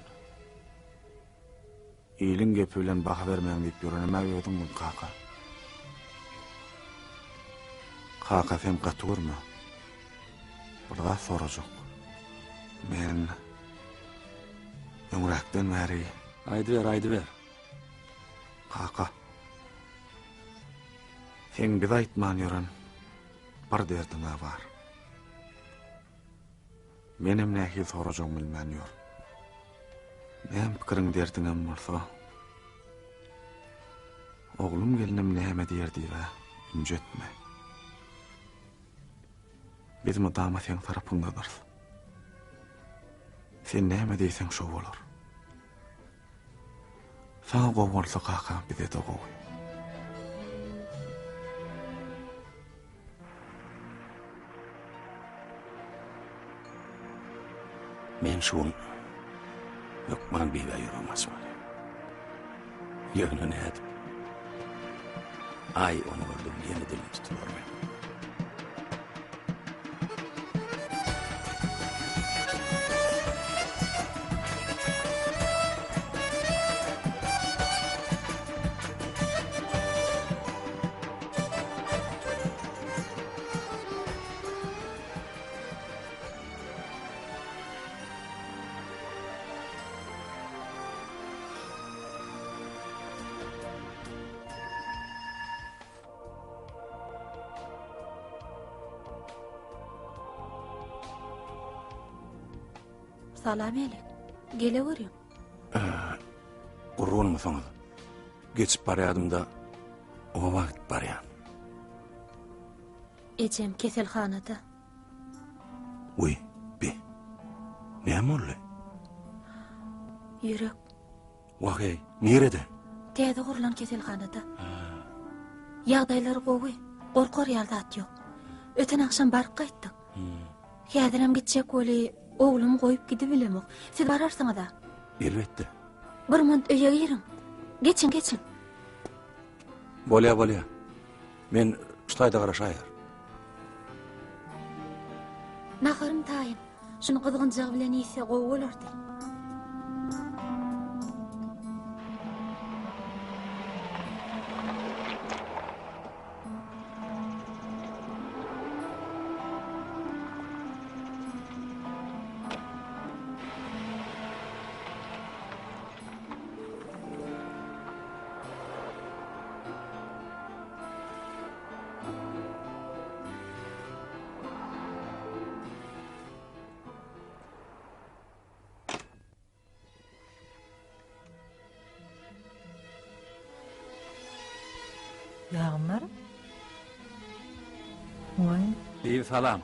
iyiliň gepi bilen baha bermän diýip ýöreneme öýdüňmi kaka? Kaka sen gaty görmä. Burada sorajak. Men öňräkden bäri Aýdy ber. Kaka. Sen bir aýtman ýören bir derdiňe bar. Menem näki sorajak bilmän ýör. Näme pikiriň derdiňem bolsa, oglum gelinim näme diýerdi we injetme. Bizim adama sen tarapyndadyr. Sen näme diýsen şo bolar. Sana gowy bolsa kaka bize de gowy. Men şun Lokman biwe ýöremasym. Ýöne näet. Ay onu gördüm ýene dilim tutuyor men. Salam elek. Gele görýüm. Gurrunmy soňa? Geçip barýadym-da o wagt barýan. Ejem keselhanada. Uy, bi. Näme boldy? Ýürek. Wagey, nerede? Täze gurulan keselhanada. Ýagdaýlary gowy, gorkar ýaldat ýok. Öten akşam baryp gaýtdyk. Häzirem gitjek boli, oglum goýup gidip bilemok. Siz bararsyňyz da. Elbetde. Bir mont öýe girin. Geçin. Bolýa. Men ştaýda garaşaýar. Naharym taýyn. Şunu gyzgynjak bilen ýese gowy bolardy. Yağmur? Oy. Diýip salam.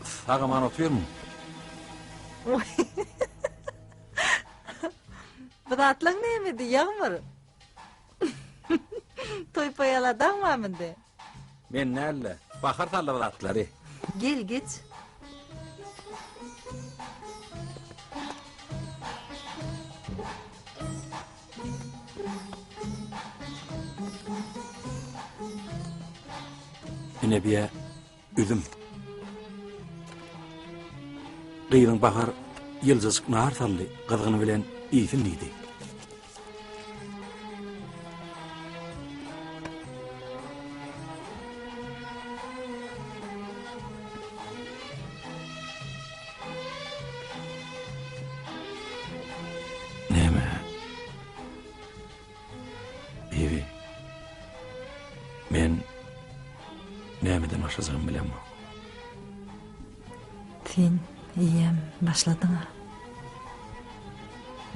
Saga man oturýarmy? Oy. Budatlaň näme Yağmur? Toypaýaladan mamyndy. Men näle? Bahar talla bulatlary. Gel geç. Inebiye üzüm. Gıyırın bahar yıldızık nar sallı qızgını bilen iyisin neydi? Neme? Bibi. Men nämeden başlasam bilemem. Sen iyem başladın ha.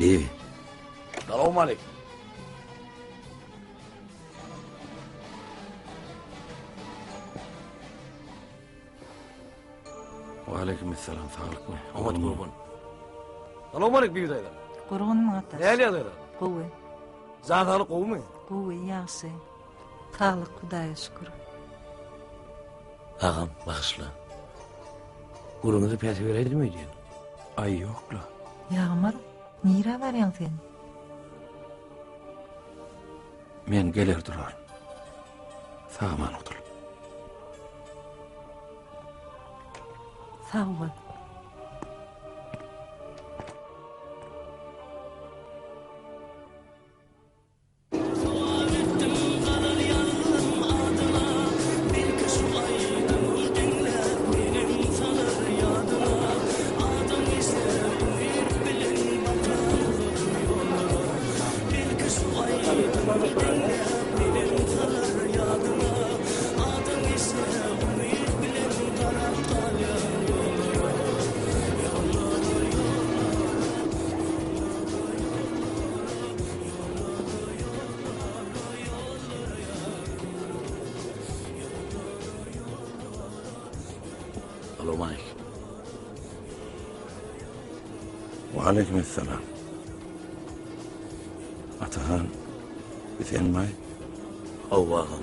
Bibi. Selamun aleyküm. Wa aleykümselam sağlık mı? Ahmet kurban. Selamun aleyküm bibi dayda. Qurğunun atası. Ne alıyor dayda? Qowy. Zatalı qovu mu? Qowy yaxşı. Sağlık Xudaya şükür. Ağam bağışla. Gurunu piyasi vereydi mi diyen? Ay yokla. Yağmur, nira varyan sen? Men gelir durar. Sağman otur. Sağ ol. Selamun aleyküm. Wa aleykümselam. Atahan, biten may? Allah'ım.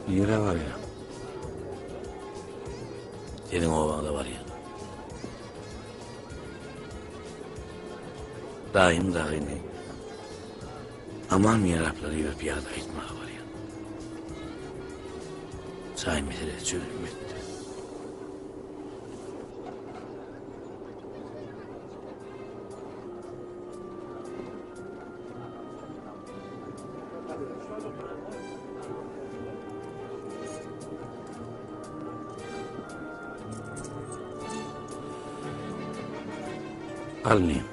Nire var ya. Senin ovağında var ya. Daim dağını. Aman yarapları yürüp piyada etmeye var ya. Sayın mesele çözüm etti. Alniyim.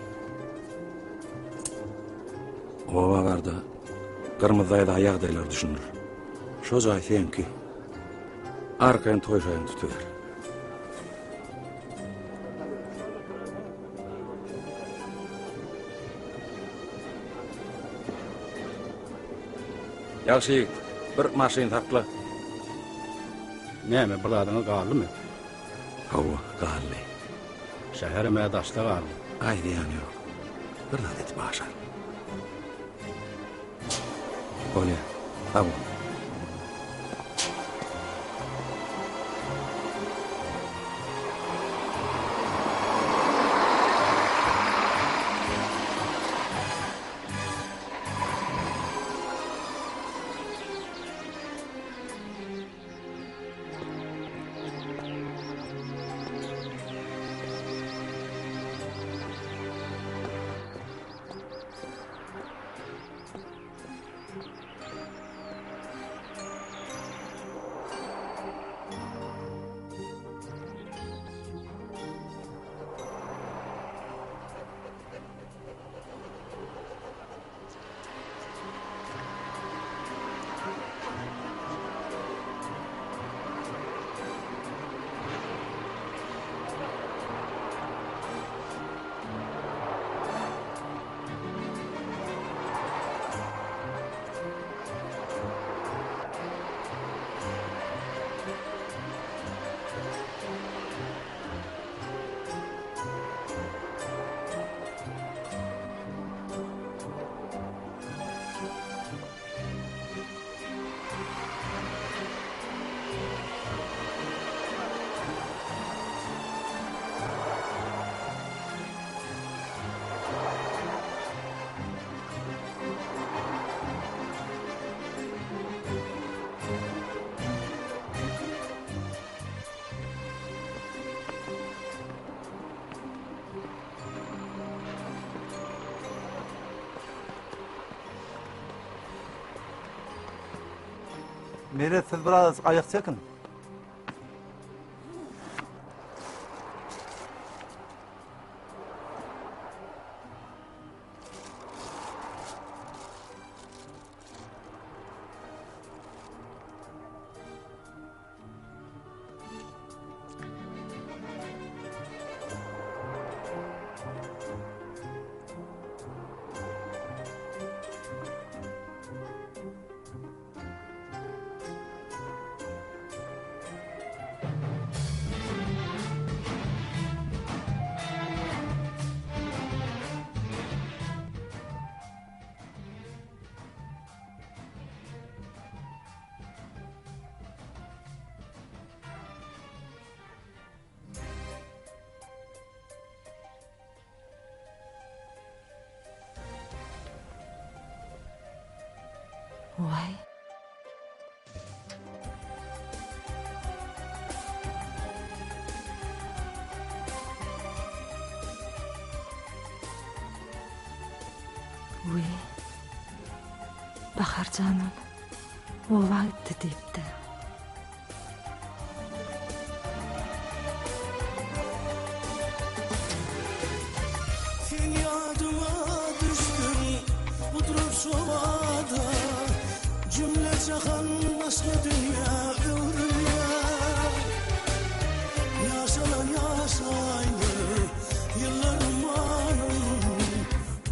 Ova varda kırmızı ayda ayak daylar düşünür. Şo zay sen ki arkayın toyşayın tutuver. Yaxşı yigit, bir maşin takla. Näme biladyňy galymy? Hawa, galli. Şäher mädaşda galy. Ay diýany ýok. Bir adet başar. Olya, hawa. Mere siz biraz ayak çekin. Vay. Uy. Bahar canım. Ova gitti deyipti. Sen yadıma düştün bu duruş ovada. Cümle çakan başka dünya ömrüne. Yaşanan yaşaydı yıllarım anım.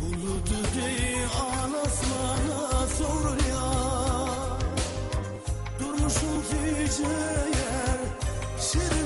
Buludu değil anasmana sorur ya. Durmuşum fice yer şirin